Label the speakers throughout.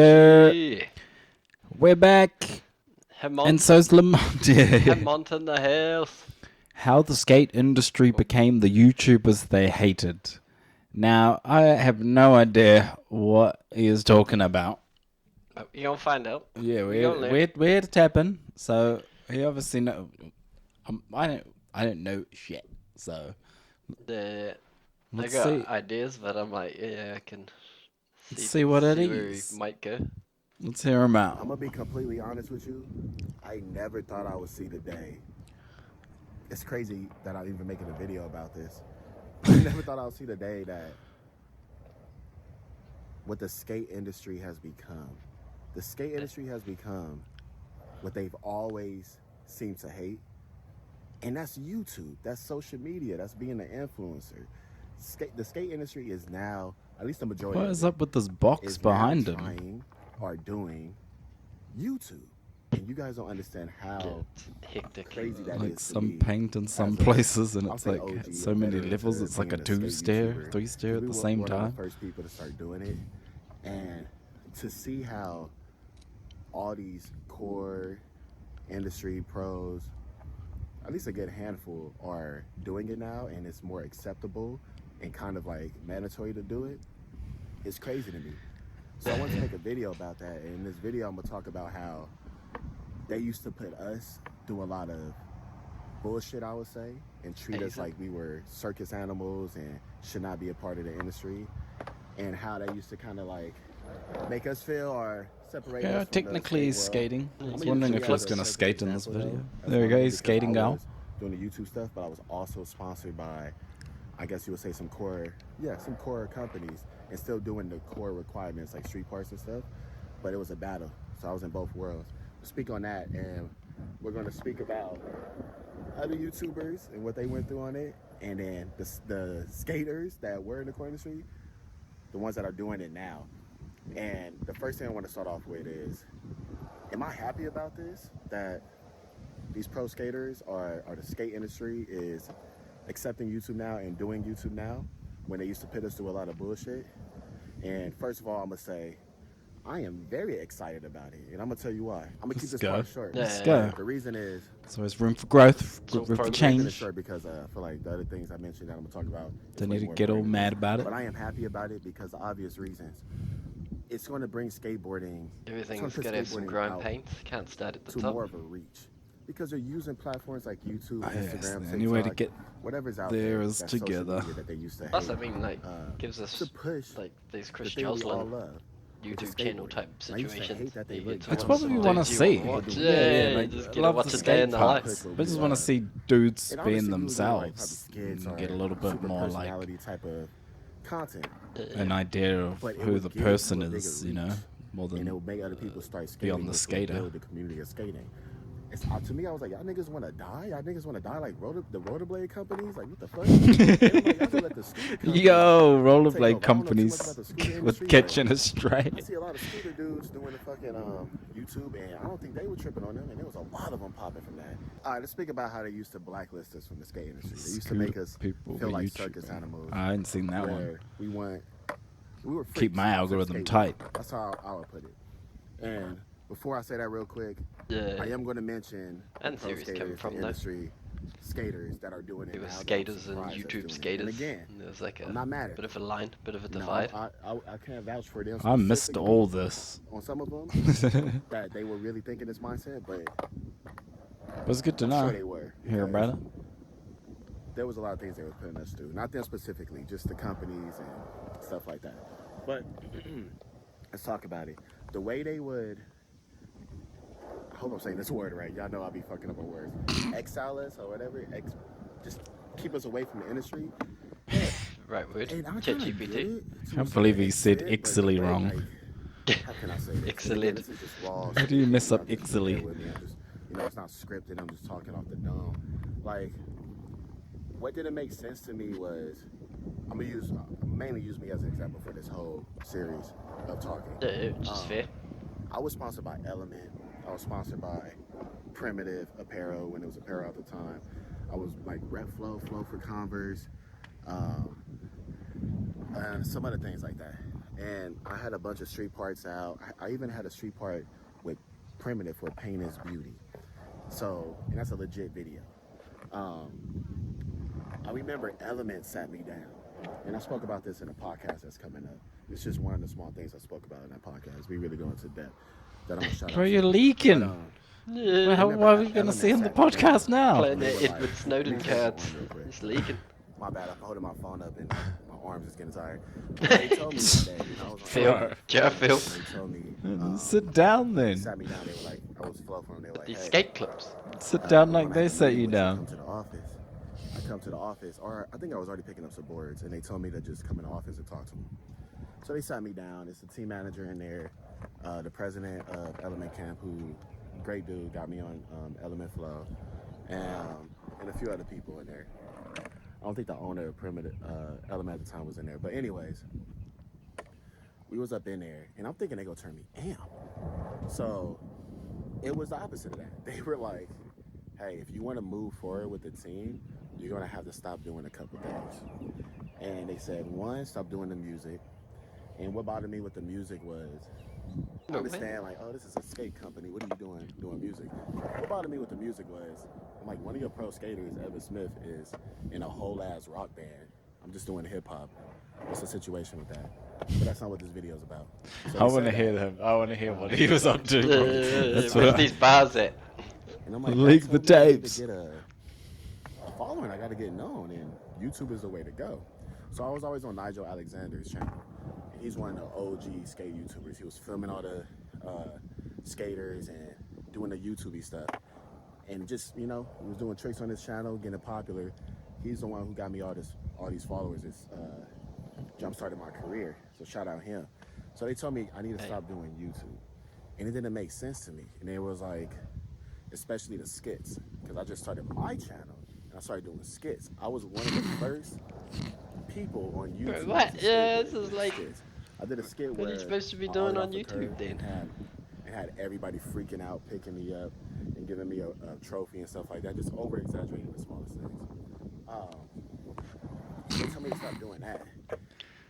Speaker 1: Yeah.
Speaker 2: We're back, and so's Lamont.
Speaker 1: Lamont in the house.
Speaker 2: How the skate industry became the YouTubers they hated. Now, I have no idea what he is talking about.
Speaker 1: You're gonna find out.
Speaker 2: Yeah, we're here to tap in, so he obviously know. I don't know shit. So
Speaker 1: I
Speaker 2: let's
Speaker 1: got
Speaker 2: see.
Speaker 1: ideas, but I'm like, yeah, I can
Speaker 2: See what it
Speaker 1: see where
Speaker 2: is.
Speaker 1: he might go.
Speaker 2: Let's hear him out.
Speaker 3: I'm gonna be completely honest with you. I never thought I would see the day. It's crazy that I'm even making a video about this. I never thought I would see the day that what the skate industry has become. The skate industry has become what they've always seemed to hate. And that's YouTube. That's social media. That's being an influencer. The skate industry is now, at least the majority
Speaker 2: What
Speaker 3: of
Speaker 2: is
Speaker 3: it,
Speaker 2: up with this box
Speaker 3: is
Speaker 2: behind
Speaker 3: now
Speaker 2: him?
Speaker 3: trying or doing YouTube. And you guys don't understand how
Speaker 1: Hectic.
Speaker 3: crazy that
Speaker 2: Like
Speaker 3: is to
Speaker 2: some
Speaker 3: me.
Speaker 2: paint in some
Speaker 3: as a-
Speaker 2: places, and
Speaker 3: I'll
Speaker 2: it's
Speaker 3: say
Speaker 2: like
Speaker 3: OG,
Speaker 2: so
Speaker 3: a
Speaker 2: many
Speaker 3: veteran
Speaker 2: levels.
Speaker 3: to
Speaker 2: It's like a
Speaker 3: being a skate
Speaker 2: 2-stair,
Speaker 3: YouTuber.
Speaker 2: 3-stair at
Speaker 3: We
Speaker 2: the
Speaker 3: were
Speaker 2: same
Speaker 3: one of
Speaker 2: time.
Speaker 3: the first people to start doing it, and to see how all these core industry pros, at least a good handful, are doing it now, and it's more acceptable and kind of like mandatory to do it. It's crazy to me. So I wanted to make a video about that, and in this video I'm gonna talk about how they used to put us through a lot of bullshit, I would say, and treat us like we were circus animals and should not be a part of the industry, and how they used to kind of like make us feel or separate us from
Speaker 2: Technically
Speaker 3: the
Speaker 2: he's
Speaker 3: skate
Speaker 2: skating. I
Speaker 3: world.
Speaker 2: was
Speaker 3: I'm
Speaker 2: wondering
Speaker 3: use
Speaker 2: if
Speaker 3: me
Speaker 2: he's
Speaker 3: as a
Speaker 2: gonna
Speaker 3: perfect
Speaker 2: skate in this
Speaker 3: example,
Speaker 2: video.
Speaker 3: though,
Speaker 2: There we go, he's
Speaker 3: because
Speaker 2: skating
Speaker 3: I
Speaker 2: gal.
Speaker 3: was doing the YouTube stuff, but I was also sponsored by, I guess you would say, some core companies, and still doing the core requirements like street parts and stuff. But it was a battle, so I was in both worlds. We'll speak on that, and we're going to speak about other YouTubers and what they went through on it, and then the skaters that were in the core industry, the ones that are doing it now. And the first thing I want to start off with is, am I happy about this? That these pro skaters or the skate industry is accepting YouTube now and doing YouTube now, when they used to put us through a lot of bullshit? And first of all, I'm going to say, I am very excited about it, and I'm gonna tell you why. I'm gonna keep this part short.
Speaker 2: Let's go.
Speaker 3: The reason is,
Speaker 2: So there's room for growth,
Speaker 1: So
Speaker 2: room for
Speaker 1: progress.
Speaker 3: keeping it
Speaker 2: change.
Speaker 3: short because for like the other things I mentioned that I'm gonna talk about.
Speaker 2: Don't need to get all mad about it.
Speaker 3: But I am happy about it because of obvious reasons. It's going to bring skateboarding.
Speaker 1: Everything's gotta have some grime paint. Can't start at the
Speaker 3: to
Speaker 1: top.
Speaker 3: more of a reach, because they're using platforms like YouTube,
Speaker 2: Yes,
Speaker 3: Instagram,
Speaker 2: the only way to
Speaker 3: TikTok,
Speaker 2: get
Speaker 3: whatever's out
Speaker 2: there
Speaker 3: there
Speaker 2: is
Speaker 3: that's social
Speaker 2: together.
Speaker 3: media that they used to
Speaker 1: Plus, I
Speaker 3: hate,
Speaker 1: mean, like, gives us
Speaker 3: to push
Speaker 1: like these Chris
Speaker 3: the thing we all
Speaker 1: Joslin
Speaker 3: love.
Speaker 1: YouTube channel type
Speaker 3: I used to hate
Speaker 1: situations.
Speaker 3: that they
Speaker 1: You
Speaker 3: look
Speaker 1: get to
Speaker 3: good.
Speaker 2: That's
Speaker 1: watch
Speaker 2: what we
Speaker 1: some
Speaker 2: want to
Speaker 1: dudes you
Speaker 2: see.
Speaker 1: wanna watch.
Speaker 2: Like,
Speaker 1: just get
Speaker 2: love
Speaker 1: to watch
Speaker 2: the
Speaker 1: a day in
Speaker 2: skate
Speaker 1: the
Speaker 2: part.
Speaker 1: life.
Speaker 2: We just want to see dudes
Speaker 3: And
Speaker 2: being
Speaker 3: obviously, we were doing, like,
Speaker 2: themselves
Speaker 3: probably skits
Speaker 2: and
Speaker 3: or
Speaker 2: get a little bit
Speaker 3: super
Speaker 2: more like
Speaker 3: personality type of content.
Speaker 2: an idea of
Speaker 3: But it
Speaker 2: who
Speaker 3: would
Speaker 2: the
Speaker 3: give
Speaker 2: person
Speaker 3: you a
Speaker 2: is,
Speaker 3: bigger
Speaker 2: you know,
Speaker 3: reach,
Speaker 2: more
Speaker 3: and it
Speaker 2: than
Speaker 3: would make other people start skating.
Speaker 2: beyond the
Speaker 3: which would
Speaker 2: skater.
Speaker 3: build the community of skating. It's, to me, I was like, y'all niggas want to die? Y'all niggas want to die like the rollerblade companies? Like, what the fuck? And I'm like, y'all can let the scooter companies
Speaker 2: Yo,
Speaker 3: take
Speaker 2: rollerblade
Speaker 3: over. I don't know too much
Speaker 2: companies
Speaker 3: about the scooter
Speaker 2: with
Speaker 3: industry,
Speaker 2: catching
Speaker 3: but
Speaker 2: a stray.
Speaker 3: I see a lot of scooter dudes doing the fucking YouTube, and I don't think they were tripping on them, and there was a lot of them popping from that. All right, let's speak about how they used to blacklist us from the skate industry. They used to make us
Speaker 2: People
Speaker 3: feel
Speaker 2: were
Speaker 3: like
Speaker 2: YouTubing.
Speaker 3: circus animals.
Speaker 2: I hadn't seen that one.
Speaker 3: where we were
Speaker 2: Keep
Speaker 3: freaks
Speaker 2: my
Speaker 3: to
Speaker 2: algorithm
Speaker 3: skateboard.
Speaker 2: tight.
Speaker 3: That's how I would put it. And before I say that real quick,
Speaker 1: Yeah.
Speaker 3: I am going to mention the
Speaker 1: And
Speaker 3: pro
Speaker 1: theories come
Speaker 3: skaters,
Speaker 1: from
Speaker 3: the
Speaker 1: that.
Speaker 3: industry skaters that are doing it
Speaker 1: It was
Speaker 3: now. that I'm
Speaker 1: skaters and
Speaker 3: surprised that's
Speaker 1: YouTube
Speaker 3: doing it.
Speaker 1: skaters.
Speaker 3: And again,
Speaker 1: And there's like a
Speaker 3: I'm not mad at
Speaker 1: bit of a line, bit of a
Speaker 3: no,
Speaker 1: divide.
Speaker 3: I can't vouch for them.
Speaker 2: I missed
Speaker 3: specifically
Speaker 2: all this.
Speaker 3: on some of them that they were really thinking this mindset, but
Speaker 2: But it's good to
Speaker 3: I'm
Speaker 2: know.
Speaker 3: sure they were.
Speaker 2: Hear
Speaker 3: because
Speaker 2: about it?
Speaker 3: there was a lot of things they were putting us through. Not them specifically, just the companies and stuff like that. But let's talk about it. The way they would, I hope I'm saying this word right. Y'all know I'll be fucking up on words. Exile us or whatever. Just keep us away from the industry.
Speaker 1: Right word.
Speaker 3: And I kinda get
Speaker 1: ChatGPT.
Speaker 3: it to
Speaker 2: Can't
Speaker 3: a
Speaker 2: believe
Speaker 3: certain
Speaker 2: he said
Speaker 3: extent, but
Speaker 2: Ixley
Speaker 3: the way,
Speaker 2: wrong.
Speaker 3: like, how can I say this?
Speaker 1: Excellent.
Speaker 3: Again, this is just raw
Speaker 2: How do you mess up
Speaker 3: shit. Just
Speaker 2: Ixley?
Speaker 3: bear with me. I'm just, it's not scripted. I'm just talking off the dome. Like, what didn't make sense to me was, I'm gonna mainly use me as an example for this whole series of talking.
Speaker 1: Yeah, which is fair.
Speaker 3: I was sponsored by Element. I was sponsored by Primitive Apparel when it was apparel at the time. I was like Rep Flow for Converse, and some other things like that. And I had a bunch of street parts out. I even had a street part with Primitive for Pain is Beauty. So, and that's a legit video. Um, I remember Element sat me down, and I spoke about this in a podcast that's coming up. It's just one of the small things I spoke about in that podcast. We really go into depth. That I'm gonna shout
Speaker 2: Bro,
Speaker 3: out
Speaker 2: you're
Speaker 3: to.
Speaker 2: leaking.
Speaker 3: But,
Speaker 1: Yeah.
Speaker 2: Why are we going to see on the podcast now?
Speaker 1: Playing
Speaker 3: They
Speaker 1: their
Speaker 3: were like,
Speaker 1: Edward Snowden
Speaker 3: "Let me turn
Speaker 1: cards.
Speaker 3: this on real quick."
Speaker 1: It's leaking.
Speaker 3: My bad. I'm holding my phone up and my arms is getting tired. But they told me one day, I was on
Speaker 1: Phil. Ja, Phil.
Speaker 3: They told me,
Speaker 2: Sit down
Speaker 3: they
Speaker 2: then.
Speaker 3: sat me down. They were like, I was flow for them. They were like,
Speaker 1: These
Speaker 3: hey,
Speaker 1: skate clips.
Speaker 2: Sit down like
Speaker 3: when I
Speaker 2: they
Speaker 3: have a
Speaker 2: set
Speaker 3: meeting
Speaker 2: you
Speaker 3: with
Speaker 2: down.
Speaker 3: Come to the office. I come to the office, or I think I was already picking up some boards, and they told me to just come in the office and talk to them. So they sat me down. It's the team manager in there, the president of Element Camp, who great dude, got me on Element Flow, and a few other people in there. I don't think the owner of Primitive Element at the time was in there, but anyways, we was up in there, and I'm thinking they gonna turn me amp. So it was the opposite of that. They were like, hey, if you want to move forward with the team, you're going to have to stop doing a couple things. And they said, one, stop doing the music. And what bothered me with the music was, I
Speaker 1: No,
Speaker 3: understand, like, oh, this is a skate company. What are you doing music? What bothered me with the music was, I'm like, one of your pro skaters, Evan Smith, is in a whole-ass rock band. I'm just doing hip-hop. What's the situation with that? But that's not what this video is about. So
Speaker 2: I
Speaker 3: they
Speaker 2: want to
Speaker 3: said
Speaker 2: hear
Speaker 3: that.
Speaker 2: them. I want to hear what he was up to. Bro. That's
Speaker 1: Where's
Speaker 2: what
Speaker 1: these bars at?
Speaker 3: And I'm like,
Speaker 2: Leak
Speaker 3: "God
Speaker 2: the
Speaker 3: told me I need
Speaker 2: tapes."
Speaker 3: to get a following. I got to get known, and YouTube is the way to go. So I was always on Nigel Alexander's channel. And he's one of the OG skate YouTubers. He was filming all the skaters and doing the YouTube stuff. And just, he was doing tricks on his channel, getting popular. He's the one who got me all these followers. It's jump-started my career. So shout out him. So they told me I need to stop doing YouTube. And it didn't make sense to me. And it was like, especially the skits, because I just started my channel and I started doing skits. I was one of the first people on YouTube.
Speaker 1: What?
Speaker 3: to
Speaker 1: Yeah,
Speaker 3: skateboard
Speaker 1: this is
Speaker 3: and do
Speaker 1: like-
Speaker 3: skits. I did a skit
Speaker 1: What are
Speaker 3: where
Speaker 1: you supposed to be
Speaker 3: I
Speaker 1: doing
Speaker 3: ollied
Speaker 1: on
Speaker 3: off a
Speaker 1: YouTube
Speaker 3: curb
Speaker 1: then?
Speaker 3: and had everybody freaking out, picking me up, and giving me a trophy and stuff like that. Just over exaggerating the smallest things. They told me to stop doing that.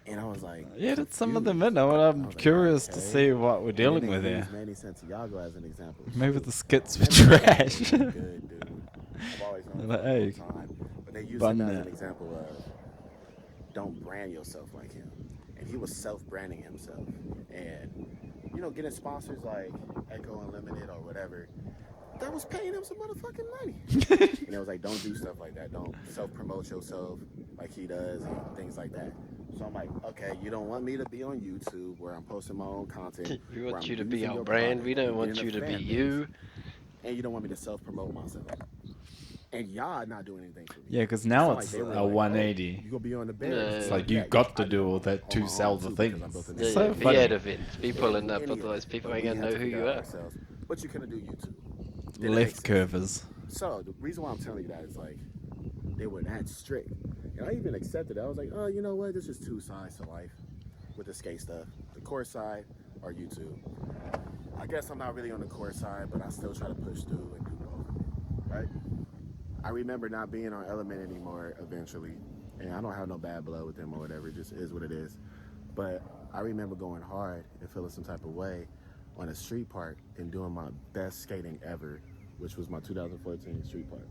Speaker 3: And I was like,
Speaker 2: Yeah, that's some of
Speaker 3: confused.
Speaker 2: them in there.
Speaker 3: I
Speaker 2: I'm
Speaker 3: was like,
Speaker 2: curious to
Speaker 3: okay.
Speaker 2: see what we're
Speaker 3: And
Speaker 2: dealing
Speaker 3: then
Speaker 2: with
Speaker 3: they
Speaker 2: here.
Speaker 3: used Manny Santiago as an example.
Speaker 2: Maybe
Speaker 3: too.
Speaker 2: the skits were
Speaker 3: Manny
Speaker 2: trash.
Speaker 3: Santiago's a good dude. I've always known him
Speaker 2: Like,
Speaker 3: for a long
Speaker 2: hey,
Speaker 3: time. But they used
Speaker 2: bun
Speaker 3: him as
Speaker 2: that.
Speaker 3: an example of don't brand yourself like him. And he was self-branding himself. And, getting sponsors like Echo Unlimited or whatever, that was paying him some motherfucking money. And it was like, don't do stuff like that. Don't self-promote yourself like he does and things like that. So I'm like, okay, you don't want me to be on YouTube where I'm posting my own content.
Speaker 1: We
Speaker 3: where
Speaker 1: want
Speaker 3: I'm
Speaker 1: you to be
Speaker 3: using
Speaker 1: our
Speaker 3: your
Speaker 1: brand.
Speaker 3: product
Speaker 1: We don't
Speaker 3: and
Speaker 1: want
Speaker 3: getting
Speaker 1: you
Speaker 3: a
Speaker 1: to be
Speaker 3: fan base.
Speaker 1: you.
Speaker 3: And you don't want me to self-promote myself. And y'all not doing anything for me.
Speaker 2: Yeah, because now
Speaker 3: It's
Speaker 2: it's
Speaker 3: not like they were
Speaker 2: a
Speaker 3: like,
Speaker 2: 180.
Speaker 3: Oh, you gonna be on the Bears.
Speaker 1: No.
Speaker 2: It's
Speaker 1: Yeah,
Speaker 2: like you
Speaker 3: Yeah,
Speaker 2: got to
Speaker 3: I
Speaker 2: do all
Speaker 3: on
Speaker 2: that
Speaker 3: my
Speaker 2: to
Speaker 3: own
Speaker 2: sell the
Speaker 3: too, because I
Speaker 2: things.
Speaker 3: built an
Speaker 1: Yeah,
Speaker 2: So
Speaker 1: yeah.
Speaker 3: Instagram.
Speaker 1: Be
Speaker 2: funny.
Speaker 1: out of it. Be pulling up,
Speaker 3: Any of
Speaker 1: otherwise
Speaker 3: that.
Speaker 1: people
Speaker 3: But
Speaker 1: ain't
Speaker 3: we
Speaker 1: gonna
Speaker 3: had
Speaker 1: know
Speaker 3: to
Speaker 1: who
Speaker 3: figure
Speaker 1: you
Speaker 3: out
Speaker 1: are.
Speaker 3: ourselves. But you couldn't do YouTube. Didn't make
Speaker 2: Left
Speaker 3: sense.
Speaker 2: curvers.
Speaker 3: So the reason why I'm telling you that is like they were that strict, and I even accepted it. I was like, oh, you know what? There's just two sides to life with the skate stuff: the court side or YouTube. I guess I'm not really on the court side, but I still try to push through and do both. Right? I remember not being on Element anymore eventually, and I don't have no bad blood with them or whatever. It just is what it is. But I remember going hard and feeling some type of way on a street park and doing my best skating ever, which was my 2014 street park.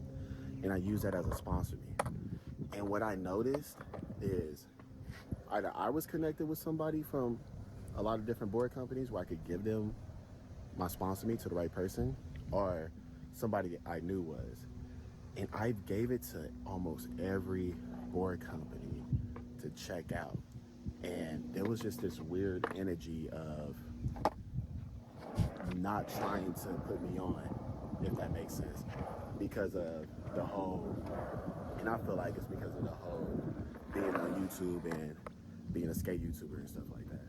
Speaker 3: And I used that as a sponsor me. And what I noticed is either I was connected with somebody from a lot of different board companies where I could give them my sponsor me to the right person, or somebody I knew was. And I gave it to almost every board company to check out. And there was just this weird energy of not trying to put me on, if that makes sense, because of the whole, and I feel like it's because of the whole being on YouTube and being a skate YouTuber and stuff like that.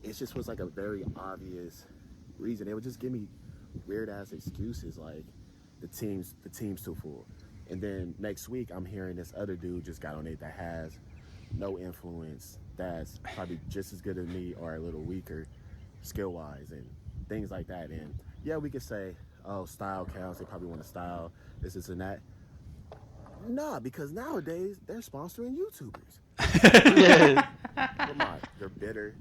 Speaker 3: It just was like a very obvious reason. They would just give me weird ass excuses like the team's too full. And then next week I'm hearing this other dude just got on it that has no influence, that's probably just as good as me or a little weaker skill wise and things like that. And yeah, we could say, oh, style counts, they probably want to style this and that. Nah, because nowadays they're sponsoring YouTubers.
Speaker 1: Yeah.
Speaker 3: Come on, you're bitter,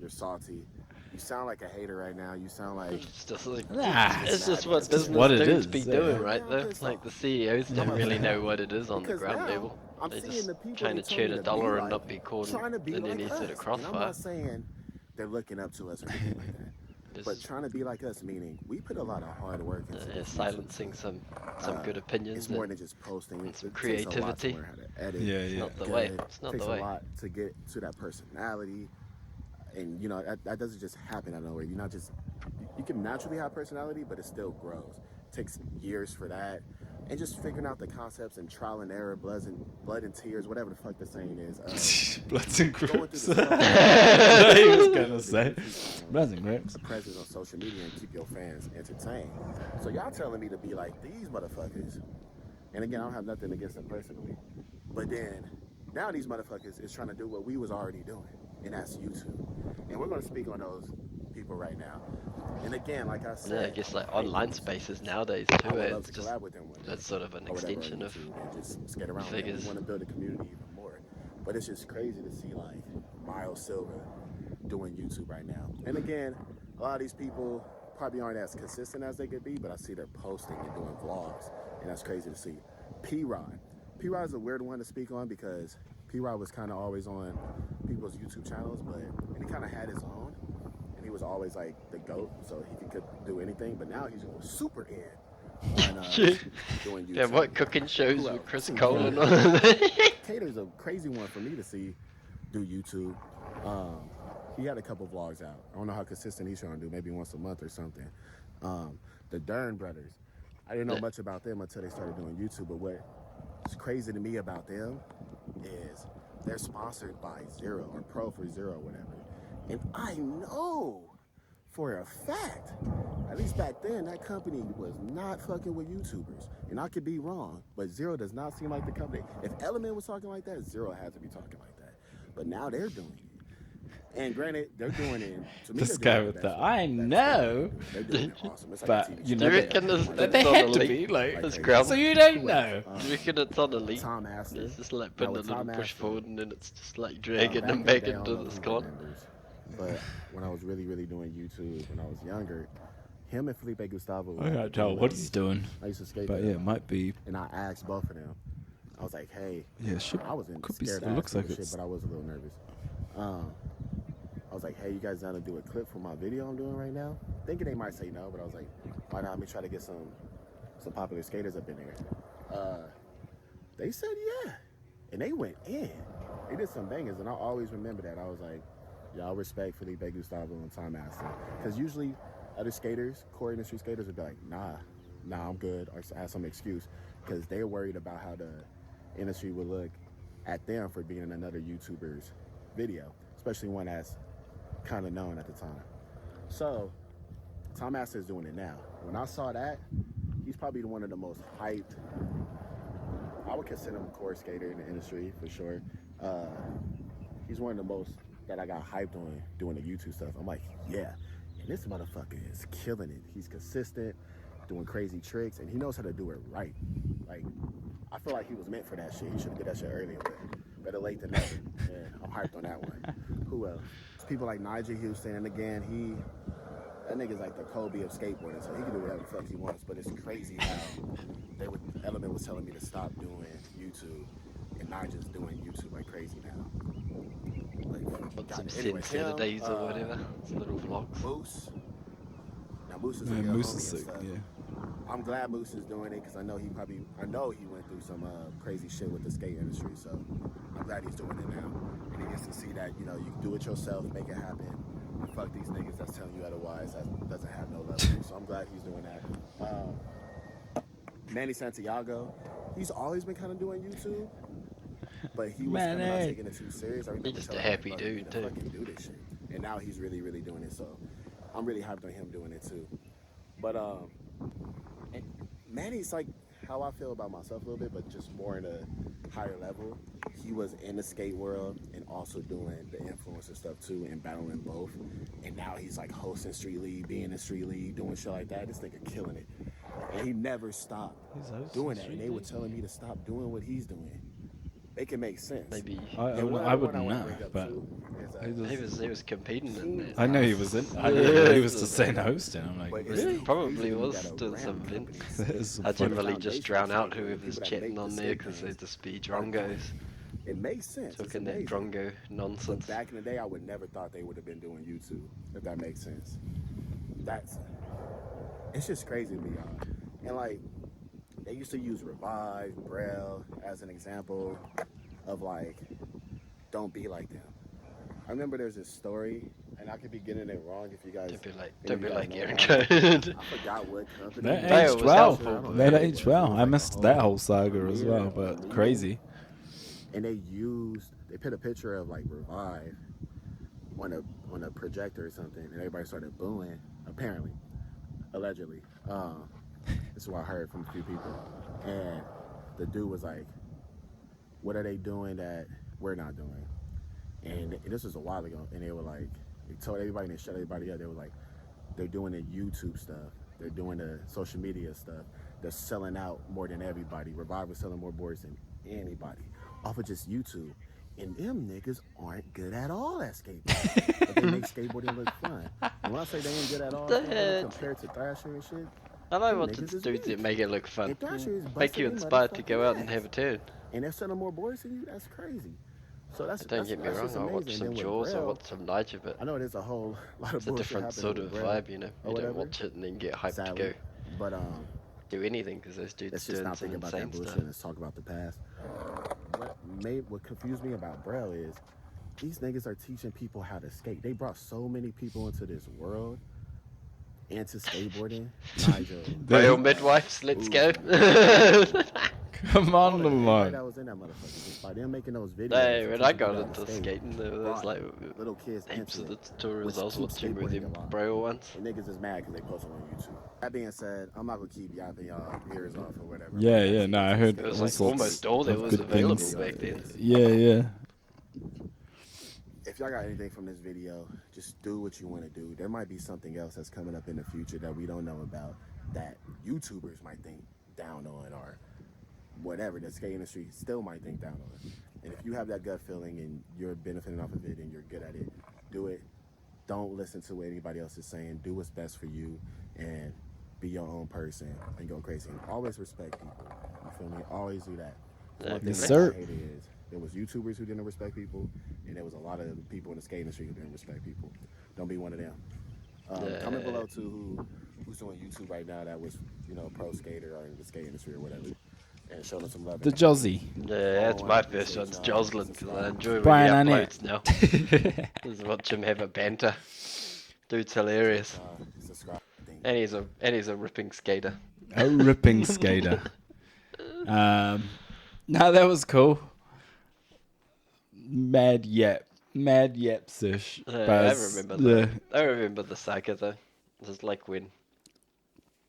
Speaker 3: You're salty. You sound like a hater right now. You sound like
Speaker 1: It's just like
Speaker 2: Nah,
Speaker 1: it's just what
Speaker 2: it's
Speaker 1: business
Speaker 2: what it
Speaker 1: dudes
Speaker 2: is,
Speaker 1: be
Speaker 2: yeah.
Speaker 1: doing,
Speaker 3: Yeah,
Speaker 1: right?
Speaker 3: I'm
Speaker 1: Though,
Speaker 3: pissed
Speaker 1: like
Speaker 3: off.
Speaker 1: the CEOs don't
Speaker 3: I'm
Speaker 1: really
Speaker 3: upset.
Speaker 1: know what it is on the
Speaker 3: Because
Speaker 1: ground
Speaker 3: now
Speaker 1: level.
Speaker 3: I'm
Speaker 1: They
Speaker 3: seeing
Speaker 1: just
Speaker 3: the people
Speaker 1: trying
Speaker 3: who
Speaker 1: to
Speaker 3: told
Speaker 1: churn
Speaker 3: me
Speaker 1: a
Speaker 3: to be
Speaker 1: dollar and
Speaker 3: like,
Speaker 1: not be caught
Speaker 3: trying to be
Speaker 1: in
Speaker 3: like
Speaker 1: any sort of
Speaker 3: us. And I'm
Speaker 1: crossfire.
Speaker 3: not saying they're looking up to us or anything like that. But
Speaker 1: Just
Speaker 3: trying to be like us, meaning we put a lot of hard work into this YouTube
Speaker 1: silencing
Speaker 3: stuff.
Speaker 1: some good opinions
Speaker 3: It's more
Speaker 1: and
Speaker 3: than just posting.
Speaker 1: and some
Speaker 3: It takes a lot to
Speaker 1: creativity.
Speaker 3: learn how to edit.
Speaker 2: Yeah,
Speaker 1: It's
Speaker 2: yeah.
Speaker 1: not the
Speaker 3: Good.
Speaker 1: way.
Speaker 3: It
Speaker 1: It's not
Speaker 3: takes
Speaker 1: the
Speaker 3: a
Speaker 1: way.
Speaker 3: lot to get to that personality. And you know that doesn't just happen out of nowhere. You're not just you can naturally have personality, but it still grows. It takes years for that, and just figuring out the concepts and trial and error, blood and tears, whatever the fuck the saying is.
Speaker 2: Bloods and
Speaker 3: Going through
Speaker 2: Crips.
Speaker 3: the stuff.
Speaker 2: That's what he was gonna say. Bloods and Crips.
Speaker 3: The presence on social media and keep your fans entertained. So y'all telling me to be like these motherfuckers. And again, I don't have nothing against them personally. But then now these motherfuckers is trying to do what we was already doing, and that's YouTube. And we're gonna speak on those people right now. And again, like I said,
Speaker 1: Yeah, I guess like
Speaker 3: I hate
Speaker 1: online
Speaker 3: those
Speaker 1: spaces
Speaker 3: things.
Speaker 1: nowadays
Speaker 3: I
Speaker 1: too.
Speaker 3: would love
Speaker 1: It's
Speaker 3: to
Speaker 1: just
Speaker 3: collab with them one day.
Speaker 1: it's sort of an
Speaker 3: Or whatever on
Speaker 1: extension of
Speaker 3: YouTube and just skate around. And we
Speaker 1: figures.
Speaker 3: want to build a community even more. But it's just crazy to see like Miles Silva doing YouTube right now. And again, a lot of these people probably aren't as consistent as they could be, but I see they're posting and doing vlogs, and that's crazy to see. P-Rod. P-Rod is a weird one to speak on because P-Rod was kind of always on people's YouTube channels, and he kind of had his own, and he was always like the GOAT, so he could do anything, but now he's going super in on doing YouTube.
Speaker 1: Yeah, what cooking shows
Speaker 3: Who
Speaker 1: with
Speaker 3: else?
Speaker 1: Chris
Speaker 3: I've seen
Speaker 1: Cole and
Speaker 3: Cater.
Speaker 1: all of that?
Speaker 3: Cater's a crazy one for me to see do YouTube. He had a couple vlogs out. I don't know how consistent he's trying to do, maybe once a month or something. The Dern brothers. I didn't know much about them until they started doing YouTube, but what's crazy to me about them is they're sponsored by Zero or Pro for Zero or whatever. And I know for a fact, at least back then, that company was not fucking with YouTubers. And I could be wrong, but Zero does not seem like the company. If Element was talking like that, Zero had to be talking like that. But now they're doing it. And granted, they're doing it. To me,
Speaker 2: This
Speaker 3: they're
Speaker 2: guy
Speaker 3: doing
Speaker 2: with
Speaker 3: it
Speaker 2: the
Speaker 3: best.
Speaker 2: I know,
Speaker 3: They're doing it awesome. It's like
Speaker 2: but
Speaker 3: a TV
Speaker 2: you
Speaker 3: show.
Speaker 2: know
Speaker 1: Do you reckon
Speaker 2: they,
Speaker 1: there's
Speaker 2: they
Speaker 1: on
Speaker 2: had
Speaker 1: a
Speaker 2: to
Speaker 1: leak?
Speaker 2: be like.
Speaker 1: It's
Speaker 3: Like
Speaker 1: ground.
Speaker 2: So you don't know.
Speaker 1: Do you reckon it's on a leak?
Speaker 3: Tom Astor.
Speaker 1: It's just like
Speaker 3: Now
Speaker 1: putting a
Speaker 3: with
Speaker 1: little
Speaker 3: Tom
Speaker 1: push
Speaker 3: Astor,
Speaker 1: forward and then it's just like dragging them
Speaker 3: back
Speaker 1: back
Speaker 3: in the day, I
Speaker 1: into
Speaker 3: don't know
Speaker 1: the
Speaker 3: who
Speaker 1: squad.
Speaker 3: remembers, but when I was really doing YouTube when I was younger, him and Felipe Gustavo.
Speaker 2: I can't tell what he's doing,
Speaker 3: I used to skate
Speaker 2: but
Speaker 3: there,
Speaker 2: yeah, it might be.
Speaker 3: and I asked both of them. I was like, "Hey,
Speaker 2: Yeah, should
Speaker 3: I wasn't
Speaker 2: could be.
Speaker 3: scared.
Speaker 2: It looks like
Speaker 3: shit,
Speaker 2: it's.
Speaker 3: but I was a little nervous. I was like, "Hey, you guys down to do a clip for my video I'm doing right now?" Thinking they might say no, but I was like, "Why not? Let me try to get some popular skaters up in there." They said yeah, and they went in. They did some bangers, and I always remember that. I was like, y'all respect Felipe Gustavo and Tom Astor, because usually other skaters, core industry skaters, would be like, nah, I'm good, or have some excuse, because they're worried about how the industry would look at them for being in another YouTuber's video, especially one that's kind of known at the time. So Tom Astor is doing it now. When I saw that, he's probably one of the most hyped. I would consider him a core skater in the industry for sure. He's one of the most that I got hyped on doing the YouTube stuff. I'm like, yeah, and this motherfucker is killing it. He's consistent, doing crazy tricks, and he knows how to do it right. Like, I feel like he was meant for that shit. He should have did that shit earlier, but better late than never. Yeah, I'm hyped on that one. Who else? People like Nigel Houston, and again, that nigga's like the Kobe of skateboarding, so he can do whatever the fuck he wants, but it's crazy how Element was telling me to stop doing YouTube, and Nigel's doing YouTube like crazy now.
Speaker 1: Want some
Speaker 3: anyway,
Speaker 1: Saturdays or whatever. It's little vlogs.
Speaker 3: Moose. Now Moose is a
Speaker 2: Man,
Speaker 3: good
Speaker 2: Moose
Speaker 3: homie
Speaker 2: is
Speaker 3: and
Speaker 2: sick.
Speaker 3: stuff.
Speaker 2: Yeah.
Speaker 3: I'm glad Moose is doing it because I know he went through some crazy shit with the skate industry. So I'm glad he's doing it now, and he gets to see that you can do it yourself, make it happen, and fuck these niggas that's telling you otherwise. That doesn't have no level. So I'm glad he's doing that. Manny Santiago, he's always been kind of doing YouTube, but he was kind of not taking it too serious. I remember
Speaker 1: He's just a
Speaker 3: telling him,
Speaker 1: happy
Speaker 3: "Bro, you
Speaker 1: dude,
Speaker 3: need to
Speaker 1: too."
Speaker 3: fucking do this shit." And now he's really doing it. So I'm really hyped on him doing it too. But and Manny's like how I feel about myself a little bit, but just more in a higher level. He was in the skate world and also doing the influencer stuff too and battling both. And now he's like hosting Street League, being in Street League, doing shit like that. This nigga killing it. And he never stopped doing that. And they were telling me to stop doing what he's doing. they can make sense.
Speaker 1: Maybe
Speaker 3: And one
Speaker 2: I
Speaker 3: other one
Speaker 2: wouldn't
Speaker 3: I want
Speaker 2: know,
Speaker 3: to bring up
Speaker 2: but
Speaker 3: too is
Speaker 1: he was competing in that.
Speaker 2: I know he was in. I know he was
Speaker 1: Yeah.
Speaker 2: just saying hosting. I'm like,
Speaker 3: but it's
Speaker 2: really?
Speaker 3: still
Speaker 1: Probably
Speaker 3: crazy to me
Speaker 1: was
Speaker 3: that a
Speaker 1: doing some
Speaker 3: ramp
Speaker 1: events.
Speaker 3: company
Speaker 2: That is some
Speaker 1: I
Speaker 3: is the
Speaker 2: funny.
Speaker 1: generally just
Speaker 3: foundation of
Speaker 1: drown out
Speaker 3: skateboarding. The
Speaker 1: whoever's
Speaker 3: people that
Speaker 1: chatting
Speaker 3: make the
Speaker 1: on there
Speaker 3: skate
Speaker 1: because they
Speaker 3: bands
Speaker 1: just be
Speaker 3: are gone.
Speaker 1: drongos,
Speaker 3: It makes sense. It's
Speaker 1: talking that
Speaker 3: amazing.
Speaker 1: drongo
Speaker 3: But
Speaker 1: nonsense.
Speaker 3: back in the day, I would never thought they would have been doing YouTube, if that makes sense. It's just crazy to me, y'all. And like, they used to use Revive, Braille as an example of like, don't be like them. I remember there's this story, and I could be getting it wrong if you guys.
Speaker 1: Don't be like
Speaker 3: know
Speaker 1: Aaron
Speaker 3: about it.
Speaker 1: Code.
Speaker 3: I forgot what company.
Speaker 2: That
Speaker 3: but
Speaker 1: Hey,
Speaker 3: it
Speaker 1: it
Speaker 2: aged
Speaker 1: was
Speaker 2: well.
Speaker 1: helpful,
Speaker 3: I don't
Speaker 1: but-
Speaker 2: That
Speaker 3: know what it
Speaker 2: aged
Speaker 3: was. It
Speaker 2: well.
Speaker 3: was
Speaker 2: I
Speaker 3: like a
Speaker 2: missed that whole saga as
Speaker 3: premiere
Speaker 2: well,
Speaker 3: of a
Speaker 2: but
Speaker 3: movie.
Speaker 2: crazy.
Speaker 3: And they put a picture of like Revive on a projector or something, and everybody started booing. Apparently, allegedly, this is what I heard from a few people. And the dude was like, "What are they doing that we're not doing?" And this was a while ago, and they were like, they told everybody and they shut everybody up. They were like, they're doing the YouTube stuff, they're doing the social media stuff, they're selling out more than everybody. Revive was selling more boards than anybody off of just YouTube. And them niggas aren't good at all at skateboarding. But they make skateboarding look fun. And when I say they ain't good at all at skateboarding compared to Thrasher and shit,
Speaker 1: I like
Speaker 3: them
Speaker 1: what
Speaker 3: niggas
Speaker 1: the
Speaker 3: is
Speaker 1: dudes that
Speaker 3: weak.
Speaker 1: make it look fun.
Speaker 3: And Thrasher is
Speaker 1: Make you
Speaker 3: busting
Speaker 1: inspired to go
Speaker 3: motherfucking
Speaker 1: out and have a
Speaker 3: ass.
Speaker 1: turn.
Speaker 3: And they're selling more boards than you. That's crazy. So
Speaker 1: Don't get me wrong,
Speaker 3: just
Speaker 1: I
Speaker 3: amazing.
Speaker 1: watched
Speaker 3: And
Speaker 1: some
Speaker 3: then with
Speaker 1: Jaws, I
Speaker 3: Braille,
Speaker 1: watched some Nigel, but
Speaker 3: I know there's a whole lot of
Speaker 1: it's a
Speaker 3: bullshit
Speaker 1: different
Speaker 3: happening
Speaker 1: sort
Speaker 3: with
Speaker 1: of
Speaker 3: Braille
Speaker 1: vibe, you know.
Speaker 3: or
Speaker 1: You don't
Speaker 3: whatever.
Speaker 1: watch it and then get hyped
Speaker 3: Sadly,
Speaker 1: to go
Speaker 3: but
Speaker 1: do anything because those dudes
Speaker 3: let's just
Speaker 1: doing
Speaker 3: not
Speaker 1: some
Speaker 3: think about that
Speaker 1: insane
Speaker 3: bullshit
Speaker 1: stuff.
Speaker 3: and let's talk about the past. What confused me about Braille is these niggas are teaching people how to skate. They brought so many people into this world into skateboarding. Nigel,
Speaker 1: Braille midwives, let's go.
Speaker 2: Come on,
Speaker 3: everybody
Speaker 2: Lamont.
Speaker 3: that was in that motherfucker, just by them making those videos.
Speaker 1: Hey,
Speaker 3: and
Speaker 1: when I
Speaker 3: teaching people
Speaker 1: got
Speaker 3: how to
Speaker 1: into
Speaker 3: skate,
Speaker 1: skating, there was
Speaker 3: brought
Speaker 1: like
Speaker 3: little kids
Speaker 1: heaps
Speaker 3: into
Speaker 1: of the
Speaker 3: it,
Speaker 1: tutorials
Speaker 3: which
Speaker 1: I was
Speaker 3: keeps
Speaker 1: watching with
Speaker 3: skateboarding
Speaker 1: them
Speaker 3: alive.
Speaker 1: Braille ones.
Speaker 3: And niggas is mad because they post them on YouTube. That being said, I'm not gonna keep yapping y'all ears off or whatever.
Speaker 2: Yeah, yeah. No, I heard
Speaker 1: It was
Speaker 2: all
Speaker 1: like
Speaker 2: sorts
Speaker 1: almost all that
Speaker 2: of
Speaker 1: was
Speaker 2: good
Speaker 1: available
Speaker 2: things.
Speaker 1: back then.
Speaker 2: Yeah, yeah.
Speaker 3: If y'all got anything from this video, just do what you want to do. There might be something else that's coming up in the future that we don't know about that YouTubers might think down on or whatever the skate industry still might think down on. And if you have that gut feeling and you're benefiting off of it and you're good at it, do it. Don't listen to what anybody else is saying. Do what's best for you and be your own person and go crazy. And always respect people. You feel me? Always do that. One thing
Speaker 2: Yes,
Speaker 3: that
Speaker 2: sir.
Speaker 3: I hated is there was YouTubers who didn't respect people, and there was a lot of people in the skate industry who didn't respect people. Don't be one of them. Comment below too who's doing YouTube right now that was pro skater or in the skate industry or whatever, and show them some love.
Speaker 2: The Jozzy.
Speaker 1: Yeah, that's my first one's Jocelyn because I enjoy when
Speaker 2: Brian
Speaker 1: he
Speaker 2: Arnett.
Speaker 1: uploads now. Just watch him have a banter. Dude's hilarious,
Speaker 3: Subscribe.
Speaker 1: and he's a ripping skater.
Speaker 2: A ripping skater. No, that was cool. Mad yaps-ish.
Speaker 1: I remember the saga though. Just like when,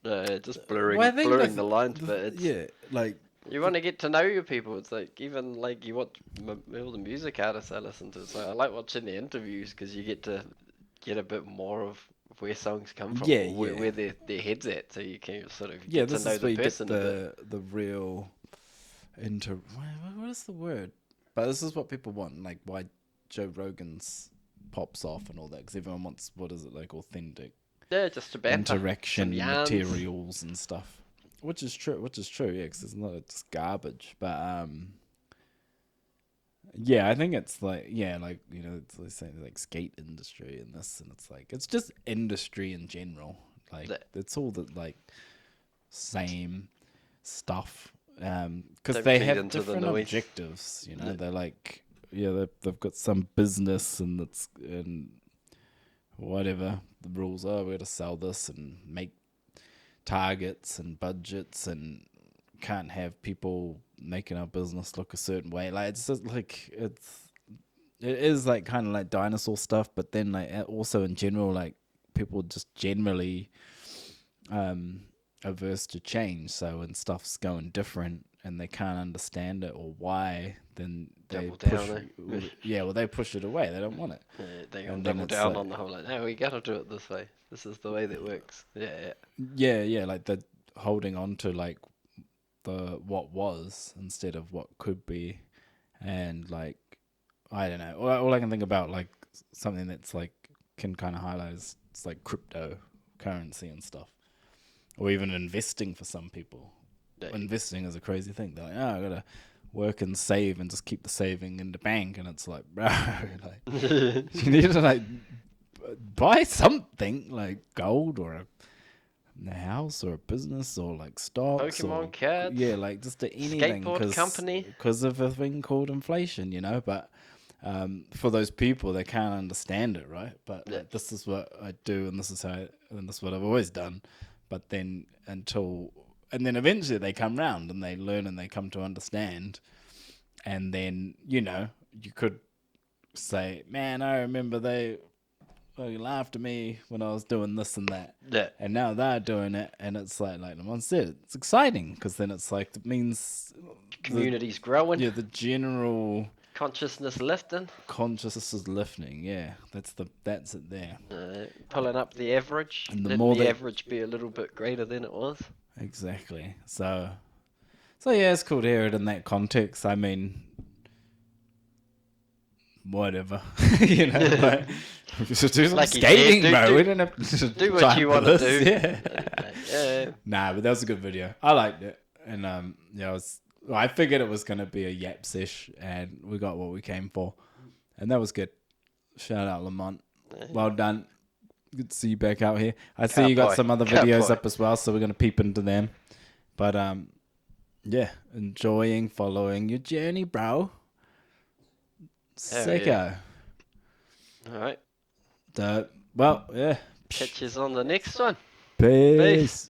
Speaker 1: just blurring the lines, but it's
Speaker 2: like
Speaker 1: you want to get to know your people. It's like even like you watch all the music artists I listen to. So I like watching the interviews because you get to get a bit more of where songs come from,
Speaker 2: Yeah,
Speaker 1: or
Speaker 2: yeah.
Speaker 1: where their heads at, so you can sort of
Speaker 2: yeah,
Speaker 1: get to
Speaker 2: this
Speaker 1: know
Speaker 2: is where
Speaker 1: the
Speaker 2: you get
Speaker 1: person a bit.
Speaker 2: the real what is the word? But this is what people want, like why Joe Rogan's pops off and all that, because everyone wants what is it like authentic
Speaker 1: Yeah, just a banter,
Speaker 2: interaction
Speaker 1: some yarns.
Speaker 2: materials and stuff, which is true. Yeah, because it's not just garbage, but yeah, I think it's like it's like saying like skate industry and this, and it's like it's just industry in general. Like it's all the like same stuff. Because
Speaker 1: Don't
Speaker 2: they
Speaker 1: feed
Speaker 2: have
Speaker 1: into the
Speaker 2: different
Speaker 1: noise.
Speaker 2: objectives, they're like, they've got some business and whatever the rules are. We're to sell this and make targets and budgets, and can't have people making our business look a certain way. Like it's just like it is like kind of like dinosaur stuff, but then like also in general, like people just generally averse to change. So when stuff's going different and they can't understand it or why, then they
Speaker 1: Double
Speaker 2: push.
Speaker 1: down,
Speaker 2: They push it away. They don't want it.
Speaker 1: Yeah, they
Speaker 2: And
Speaker 1: go
Speaker 2: then
Speaker 1: double
Speaker 2: it's
Speaker 1: down
Speaker 2: like-
Speaker 1: on the whole, like, no, we gotta do it this way. This is the way that works. Yeah.
Speaker 2: Yeah, like the holding on to like the what was instead of what could be, and like I don't know. All I can think about like something that's like can kind of highlight is it's like cryptocurrency and stuff, or even investing for some people.
Speaker 1: Yeah.
Speaker 2: Investing is a crazy thing. They're like, oh, I gotta work and save and just keep the saving in the bank, and it's like, bro, like you need to like buy something like gold or a house or a business or like stocks or
Speaker 1: Pokemon cards.
Speaker 2: yeah, like just anything
Speaker 1: Skateboard company.
Speaker 2: because of a thing called inflation, you know. But for those people, they can't understand it, right? But
Speaker 1: Yeah.
Speaker 2: like, this is what I do, and this is and this is what I've always done. But then and then eventually they come round and they learn and they come to understand, and then you know you could say, man, I remember they laughed at me when I was doing this and that.
Speaker 1: Yeah.
Speaker 2: And now they're doing it, and it's like Lamont said, it's exciting because then it's like it means
Speaker 1: Community's growing.
Speaker 2: the general
Speaker 1: Consciousness lifting.
Speaker 2: consciousness is lifting. Yeah, that's it there.
Speaker 1: Pulling up the average.
Speaker 2: And the
Speaker 1: Letting
Speaker 2: more
Speaker 1: the
Speaker 2: that-
Speaker 1: average be a little bit greater than it was.
Speaker 2: Exactly. So yeah, it's cool to hear it in that context. I mean, whatever, you know. Like, we should do some
Speaker 1: Like you
Speaker 2: skating,
Speaker 1: said,
Speaker 2: bro.
Speaker 1: do-
Speaker 2: We don't have to
Speaker 1: Do what
Speaker 2: time
Speaker 1: you
Speaker 2: for
Speaker 1: want to
Speaker 2: this,
Speaker 1: do.
Speaker 2: Yeah.
Speaker 1: Yeah.
Speaker 2: Nah, but that was a good video. I liked it, and yeah, I figured it was gonna be a yap sesh, and we got what we came for, and that was good. Shout out Lamont, well done. Good to see you back out here. I see you got
Speaker 1: Cowboy.
Speaker 2: some other
Speaker 1: Cowboy.
Speaker 2: videos up as well, so we're gonna peep into them. But yeah, enjoying following your journey, bro.
Speaker 1: Hell
Speaker 2: Sicko.
Speaker 1: yeah. All right.
Speaker 2: Well, yeah.
Speaker 1: Catch us on the next one.
Speaker 2: Peace.